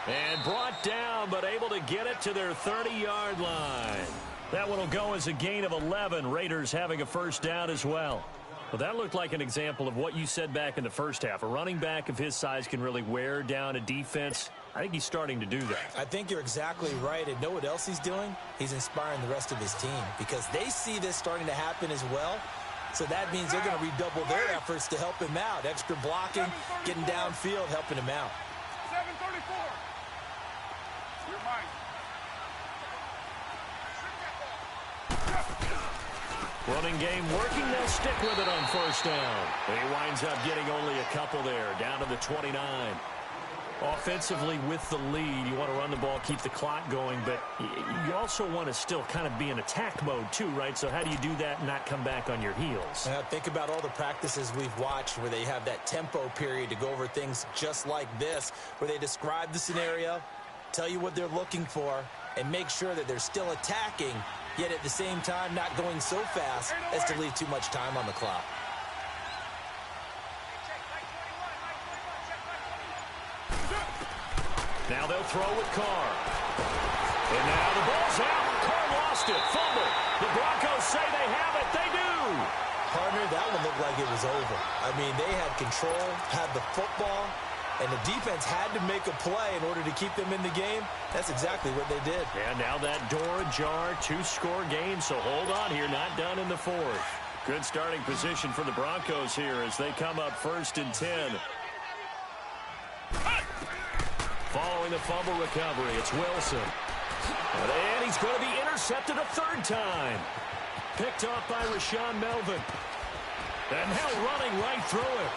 A: And brought down, but able to get it to their 30-yard line. That one will go as a gain of 11. Raiders having a first down as well. Well, that looked like an example of what you said back in the first half. A running back of his size can really wear down a defense. I think he's starting to do that.
B: I think you're exactly right. And know what else he's doing? He's inspiring the rest of his team because they see this starting to happen as well. So that means they're going to redouble their efforts to help him out. Extra blocking, getting downfield, helping him out.
C: 734. You're mine.
A: Running game working. They'll stick with it on first down. And he winds up getting only a couple there, down to the 29. Offensively with the lead, you want to run the ball, keep the clock going, but you also want to still kind of be in attack mode too, right? So how do you do that and not come back on your heels?
B: Think about all the practices we've watched where they have that tempo period to go over things just like this, where they describe the scenario, tell you what they're looking for, and make sure that they're still attacking, yet at the same time not going so fast as to leave too much time on the clock.
A: Now they'll throw with Carr. And now the ball's out. Carr lost it. Fumble. The Broncos say they have it. They do.
B: Partner, that one looked like it was over. I mean, they had control, had the football, and the defense had to make a play in order to keep them in the game. That's exactly what they did.
A: And now that door ajar, 2-score game. So hold on here. Not done in the fourth. Good starting position for the Broncos here as they come up 1st and 10. Following the fumble recovery, it's Wilson. And he's going to be intercepted a 3rd time. Picked off by Rashawn Melvin. And now running right through it.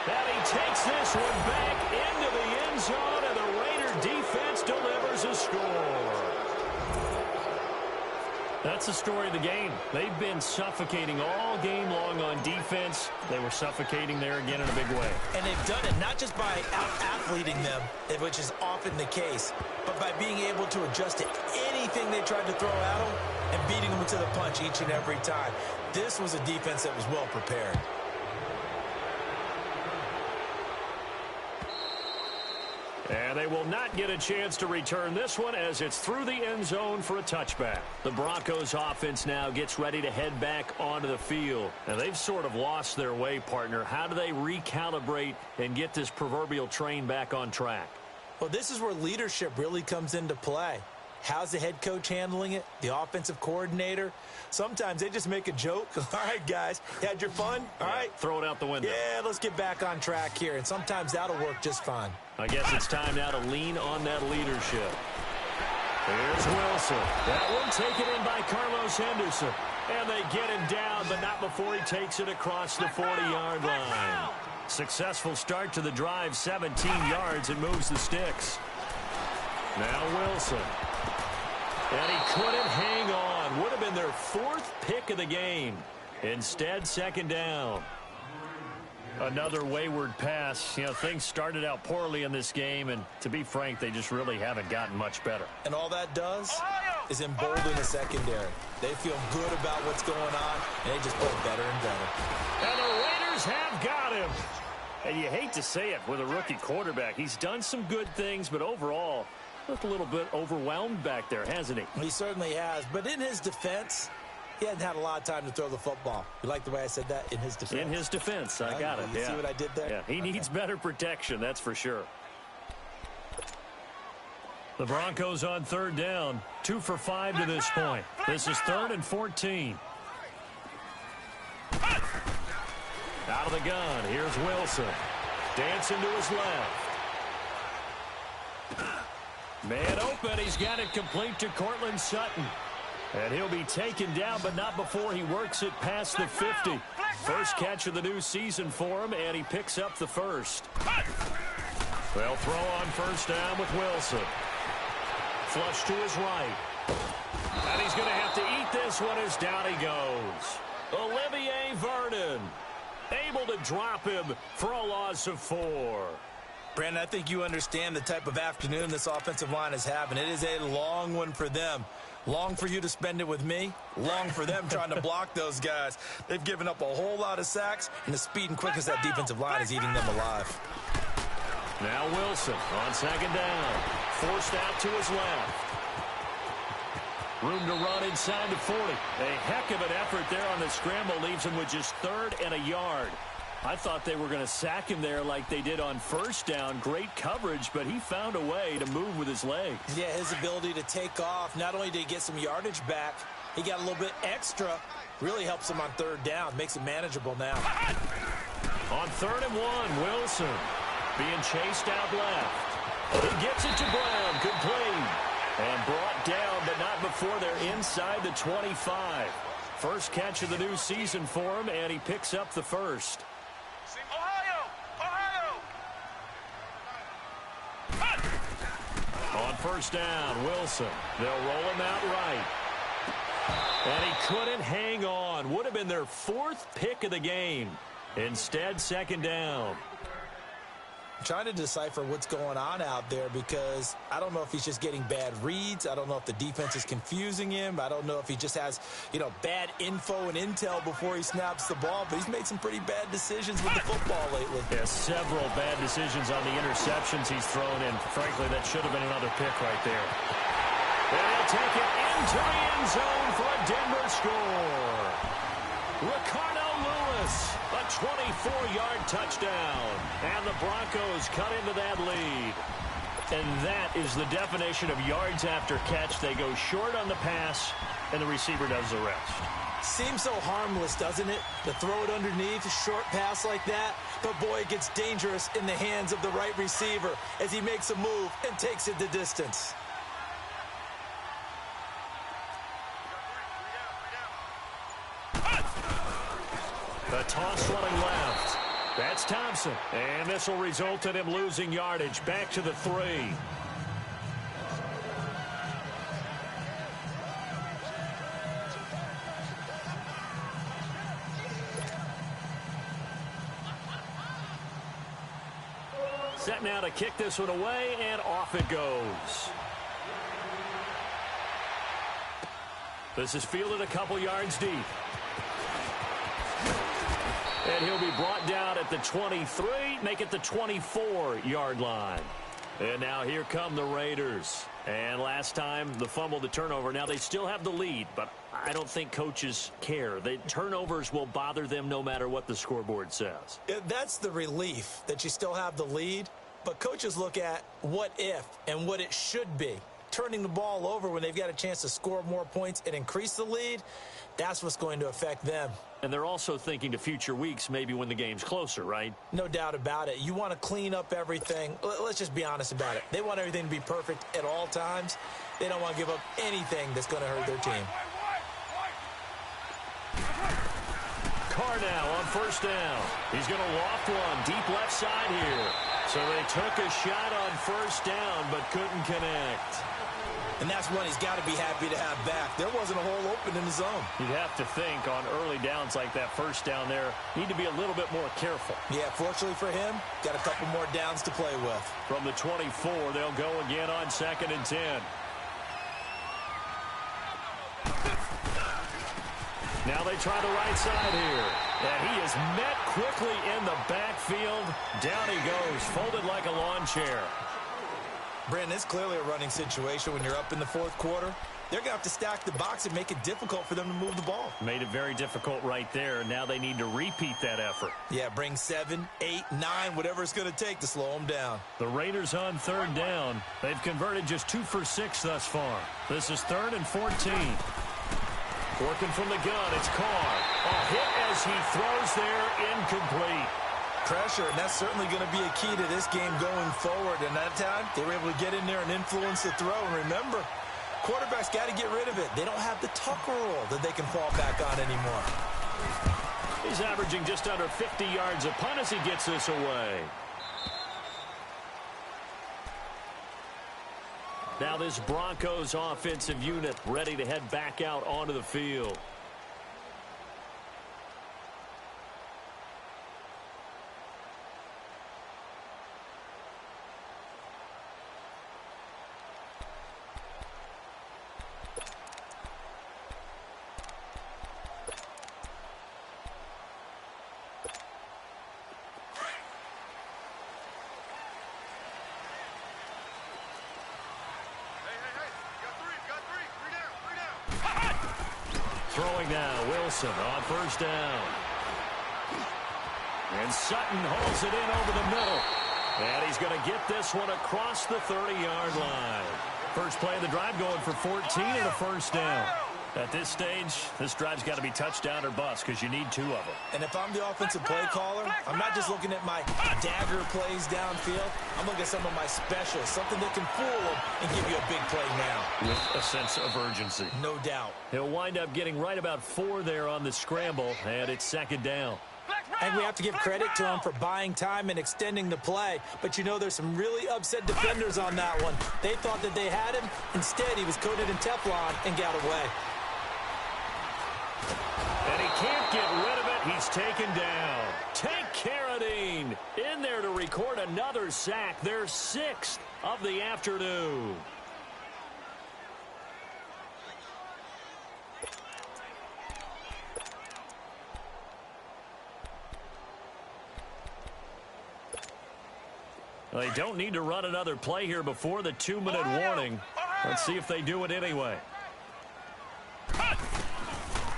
A: And he takes this one back into the end zone, and the Raider defense delivers a score. That's the story of the game. They've been suffocating all game long on defense. They were suffocating there again in a big way.
B: And they've done it not just by out-athleting them, which is often the case, but by being able to adjust to anything they tried to throw at them and beating them to the punch each and every time. This was a defense that was well prepared.
A: And they will not get a chance to return this one as it's through the end zone for a touchback. The Broncos offense now gets ready to head back onto the field. Now they've sort of lost their way, partner. How do they recalibrate and get this proverbial train back on track?
B: Well, this is where leadership really comes into play. How's the head coach handling it? The offensive coordinator? Sometimes they just make a joke. All right, guys, you had your fun? All right.
A: Throw it out the window.
B: Yeah, let's get back on track here. And sometimes that'll work just fine.
A: I guess it's time now to lean on that leadership. Here's Wilson. That one taken in by Carlos Henderson. And they get him down, but not before he takes it across the 40-yard line. Successful start to the drive, 17 yards, and moves the sticks. Now Wilson. And he couldn't hang on. Would have been their 4th pick of the game. Instead, 2nd down. Another wayward pass. You know, things started out poorly in this game, and to be frank, they just really haven't gotten much better.
B: And all that does is embolden the secondary. They feel good about what's going on, and they just play better and better.
A: And the Raiders have got him. And you hate to say it with a rookie quarterback. He's done some good things, but overall, looked a little bit overwhelmed back there, hasn't he?
B: He certainly has. But in his defense, he hadn't had a lot of time to throw the football. You like the way I said that? In his defense?
A: In his defense. I got it.
B: You see what I did there?
A: Yeah, he needs better protection, that's for sure. The Broncos on 3rd down. 2 for 5 to this point. This is 3rd and 14. Out of the gun. Here's Wilson. Dancing to his left. Man open. He's got it complete to Cortland Sutton. And he'll be taken down, but not before he works it past the 50. First catch of the new season for him, and he picks up the 1st. They'll throw on 1st down with Wilson. Flush to his right. And he's going to have to eat this one as down he goes. Olivier Vernon able to drop him for a loss of 4.
B: Brandon, I think you understand the type of afternoon this offensive line is having. It is a long one for them. Long for you to spend it with me. Long for them trying to block those guys. They've given up a whole lot of sacks, and the speed and quickness of that defensive line is eating them alive.
A: Now Wilson on 2nd down. Forced out to his left. Room to run inside the 40. A heck of an effort there on the scramble. Leaves him with just 3rd and a yard. I thought they were going to sack him there like they did on 1st down. Great coverage, but he found a way to move with his legs.
B: Yeah, his ability to take off. Not only did he get some yardage back, he got a little bit extra. Really helps him on 3rd down. Makes it manageable now.
A: On 3rd and 1, Wilson being chased out left. He gets it to Brown. Complete. And brought down, but not before they're inside the 25. First catch of the new season for him, and he picks up the 1st. On 1st down, Wilson. They'll roll him out right. And he couldn't hang on. Would have been their 4th pick of the game. Instead, 2nd down.
B: I'm trying to decipher what's going on out there because I don't know if he's just getting bad reads. I don't know if the defense is confusing him. I don't know if he just has, bad info and intel before he snaps the ball. But he's made some pretty bad decisions with the football lately.
A: Yeah, several bad decisions on the interceptions he's thrown in. Frankly, that should have been another pick right there. And he'll take it into the end zone for a Denver score. Ricardo Lewis, a 24-yard touchdown. And the Broncos cut into that lead. And that is the definition of yards after catch. They go short on the pass, and the receiver does the rest.
B: Seems so harmless, doesn't it? To throw it underneath, a short pass like that. But boy, it gets dangerous in the hands of the right receiver as he makes a move and takes it the distance.
A: The toss running left. That's Thompson. And this will result in him losing yardage. Back to the 3. Set now to kick this one away, and off it goes. This is fielded a couple yards deep. And he'll be brought down at the 23, make it the 24-yard line. And now here come the Raiders. And last time, the fumble, the turnover. Now they still have the lead, but I don't think coaches care. The turnovers will bother them no matter what the scoreboard says.
B: That's the relief that you still have the lead. But coaches look at what if and what it should be. Turning the ball over when they've got a chance to score more points and increase the lead, that's what's going to affect them.
A: And they're also thinking to future weeks, maybe when the game's closer, right?
B: No doubt about it. You want to clean up everything. Let's just be honest about it. They want everything to be perfect at all times. They don't want to give up anything that's going to hurt their team.
A: Carr now on first down. He's going to loft one deep left side here. So they took a shot on first down but couldn't connect.
B: And that's one he's got to be happy to have back. There wasn't a hole open in the zone.
A: You'd have to think on early downs like that first down there, need to be a little bit more careful.
B: Yeah, fortunately for him, got a couple more downs to play with.
A: From the 24, they'll go again on 2nd and 10. Now they try the right side here. And he is met quickly in the backfield. Down he goes, folded like a lawn chair.
B: Brandon, it's clearly a running situation when you're up in the 4th quarter. They're going to have to stack the box and make it difficult for them to move the ball.
A: Made it very difficult right there. Now they need to repeat that effort.
B: Yeah, bring 7, 8, 9, whatever it's going to take to slow them down.
A: The Raiders on 3rd down. They've converted just 2 for 6 thus far. This is 3rd and 14. Working from the gun, it's Carr. A hit as he throws there, incomplete.
B: Pressure, and that's certainly going to be a key to this game going forward. And that time, they were able to get in there and influence the throw. And remember, quarterbacks got to get rid of it. They don't have the Tucker rule that they can fall back on anymore.
A: He's averaging just under 50 yards a punt as he gets this away. Now this Broncos offensive unit ready to head back out onto the field. Throwing now, Wilson on first down. And Sutton hauls it in over the middle. And he's going to get this one across the 30-yard line. First play of the drive going for 14 and a first down. At this stage, this drive's got to be touchdown or bust because you need 2 of them.
B: And if I'm the offensive play caller, I'm not just looking at my dagger plays downfield. I'm looking at some of my specials, something that can fool them and give you a big play now.
A: With a sense of urgency.
B: No doubt.
A: He'll wind up getting right about 4 there on the scramble, and it's 2nd down.
B: And we have to give credit to him for buying time and extending the play. But you know there's some really upset defenders on that one. They thought that they had him. Instead, he was coated in Teflon and got away.
A: And he can't get rid of it. He's taken down. Tank Carradine in there to record another sack. Their 6th of the afternoon. They don't need to run another play here before the 2-minute warning. Let's see if they do it anyway.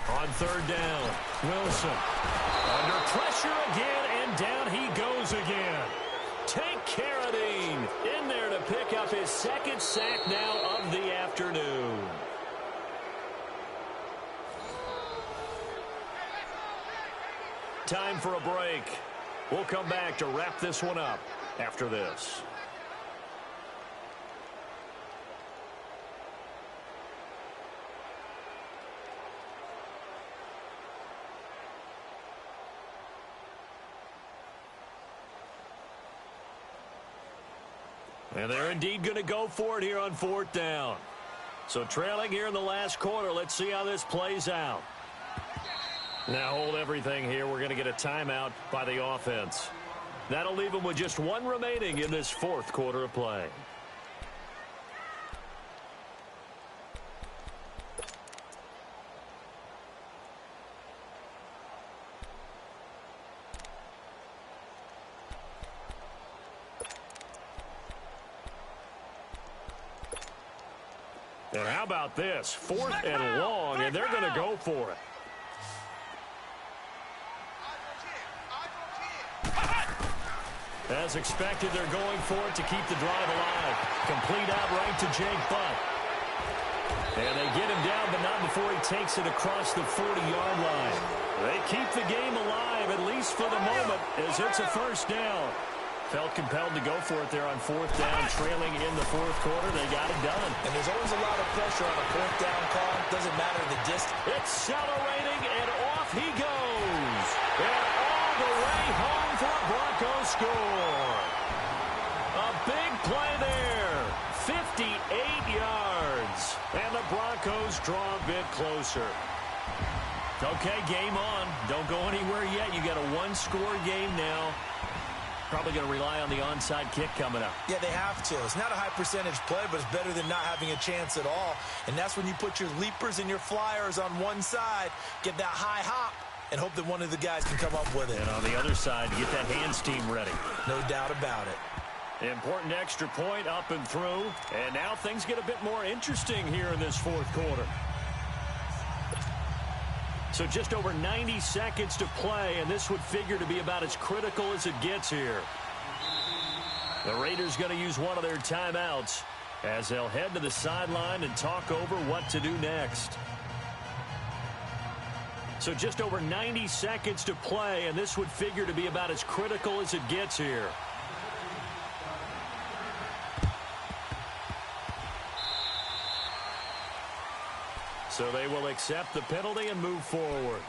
A: On 3rd down, Wilson under pressure again, and down he goes again. Tank Carradine in there to pick up his 2nd sack now of the afternoon. Time for a break. We'll come back to wrap this one up after this. And they're indeed going to go for it here on 4th down. So trailing here in the last quarter. Let's see how this plays out. Now hold everything here. We're going to get a timeout by the offense. That'll leave them with just one remaining in this 4th quarter of play. And how about this? 4th and long, and they're going to go for it. As expected, they're going for it to keep the drive alive. Complete out right to Jake Butt. And they get him down, but not before he takes it across the 40-yard line. They keep the game alive, at least for the moment, as it's a 1st down. Felt compelled to go for it there on 4th down, trailing in the 4th quarter. They got it done.
B: And there's always a lot of pressure on a 4th down call. Doesn't matter the distance.
A: Accelerating, and off he goes. And all the way home for a Broncos score. A big play there. 58 yards. And the Broncos draw a bit closer. Okay, game on. Don't go anywhere yet. You got a one-score game now. Probably going to rely on the onside kick coming up.
B: Yeah, they have to. It's not a high-percentage play, but it's better than not having a chance at all. And that's when you put your leapers and your flyers on one side, get that high hop, and hope that one of the guys can come up with it.
A: And on the other side, get that hands team ready.
B: No doubt about it.
A: Important extra point up and through. And now things get a bit more interesting here in this 4th quarter. So just over 90 seconds to play, and this would figure to be about as critical as it gets here. The Raiders going to use one of their timeouts as they'll head to the sideline and talk over what to do next. So just over 90 seconds to play, and this would figure to be about as critical as it gets here. So they will accept the penalty and move forward.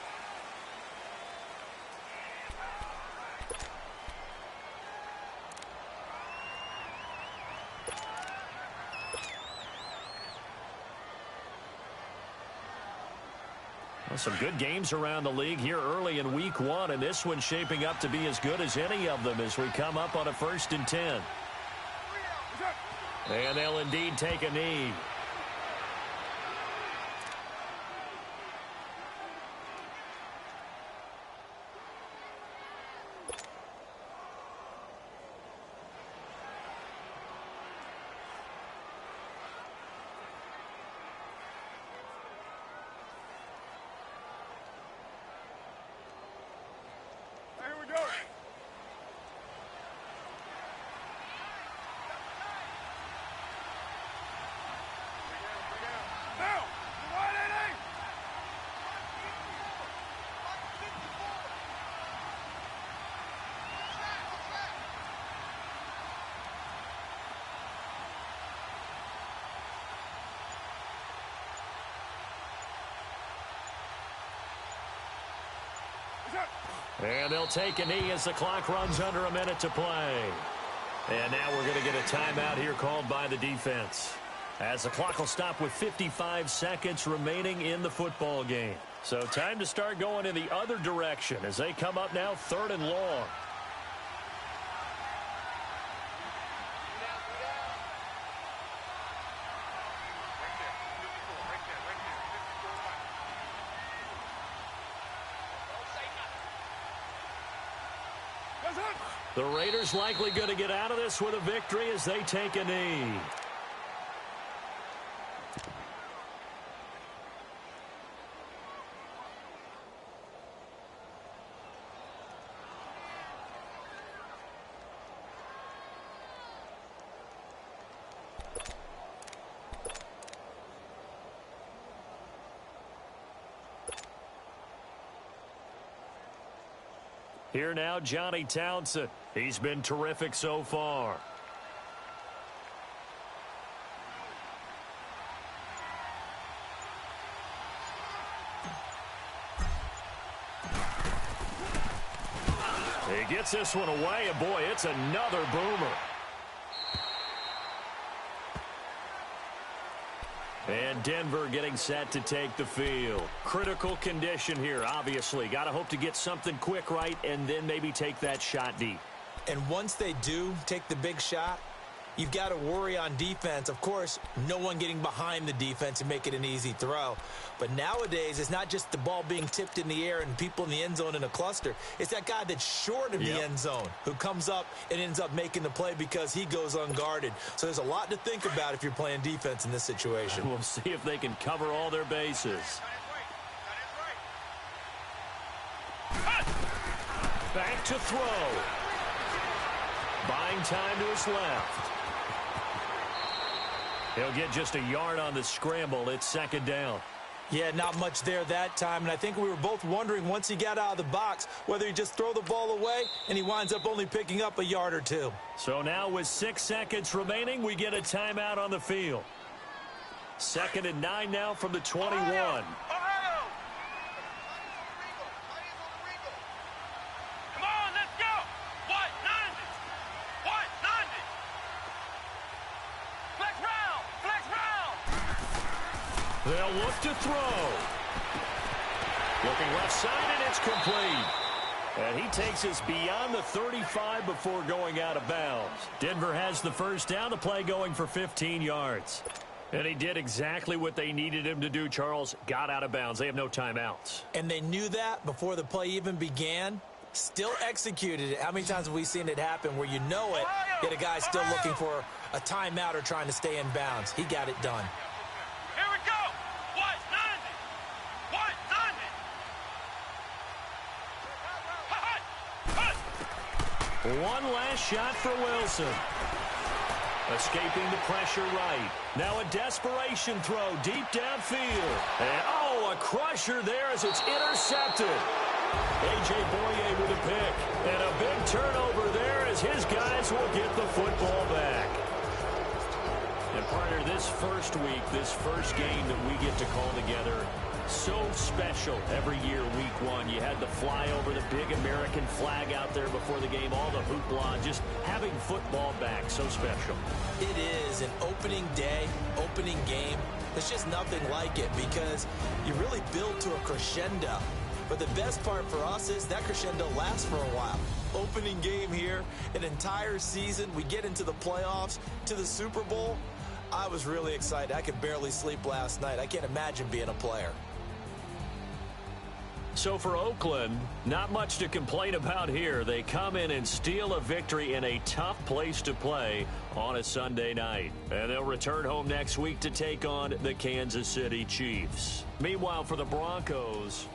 A: Well, some good games around the league here early in week 1, and this one's shaping up to be as good as any of them as we come up on a 1st and 10. And they'll indeed take a knee. And they'll take a knee as the clock runs under a minute to play. And now we're going to get a timeout here called by the defense, as the clock will stop with 55 seconds remaining in the football game. So time to start going in the other direction as they come up now 3rd and long. The Raiders likely going to get out of this with a victory as they take a knee. Here now, Johnny Townsend. He's been terrific so far. He gets this one away, and boy, it's another boomer. And Denver getting set to take the field. Critical condition here, obviously. Got to hope to get something quick right and then maybe take that shot deep.
B: And once they do take the big shot, you've got to worry on defense. Of course, no one getting behind the defense and make it an easy throw. But nowadays, it's not just the ball being tipped in the air and people in the end zone in a cluster. It's that guy that's short of the end zone who comes up and ends up making the play because he goes unguarded. So there's a lot to think about if you're playing defense in this situation.
A: We'll see if they can cover all their bases. Back to throw. Buying time to his left. He'll get just a yard on the scramble. It's second down.
B: Yeah, not much there that time, and I think we were both wondering once he got out of the box whether he just throw the ball away, and he winds up only picking up a yard or two.
A: So now with 6 seconds remaining, we get a timeout on the field. 2nd and 9 now from the 21. They'll look to throw. Looking left side, and it's complete. And he takes us beyond the 35 before going out of bounds. Denver has the first down, the play going for 15 yards. And he did exactly what they needed him to do, Charles. Got out of bounds. They have no timeouts.
B: And they knew that before the play even began. Still executed it. How many times have we seen it happen where you know it, yet a guy's still looking for a timeout or trying to stay in bounds? He got it done.
A: One last shot for Wilson. Escaping the pressure right. Now a desperation throw deep downfield. And a crusher there as it's intercepted. A.J. Boye with a pick. And a big turnover there as his guys will get the football back. And partner, this first week, this first game that we get to call together, so special every year, week one. You had the flyover, the big American flag out there before the game, all the hoopla, just having football back, so special.
B: It is an opening day, opening game. There's just nothing like it because you really build to a crescendo. But the best part for us is that crescendo lasts for a while. Opening game here, an entire season. We get into the playoffs, to the Super Bowl. I was really excited. I could barely sleep last night. I can't imagine being a player.
A: So for Oakland, not much to complain about here. They come in and steal a victory in a tough place to play on a Sunday night. And they'll return home next week to take on the Kansas City Chiefs. Meanwhile, for the Broncos,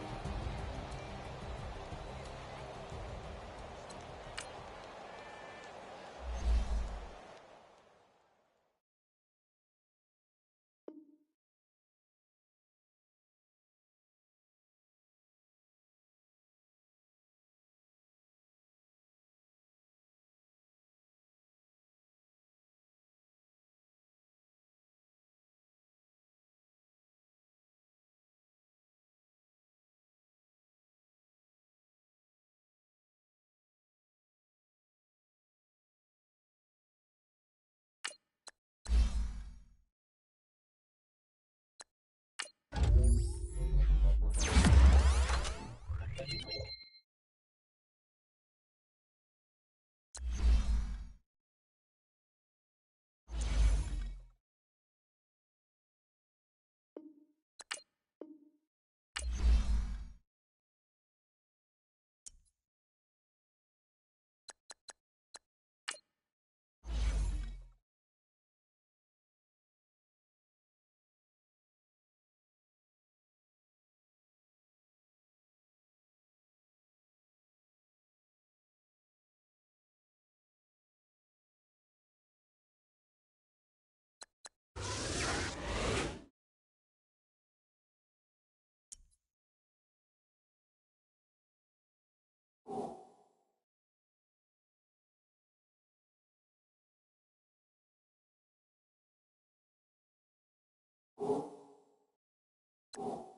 C: it.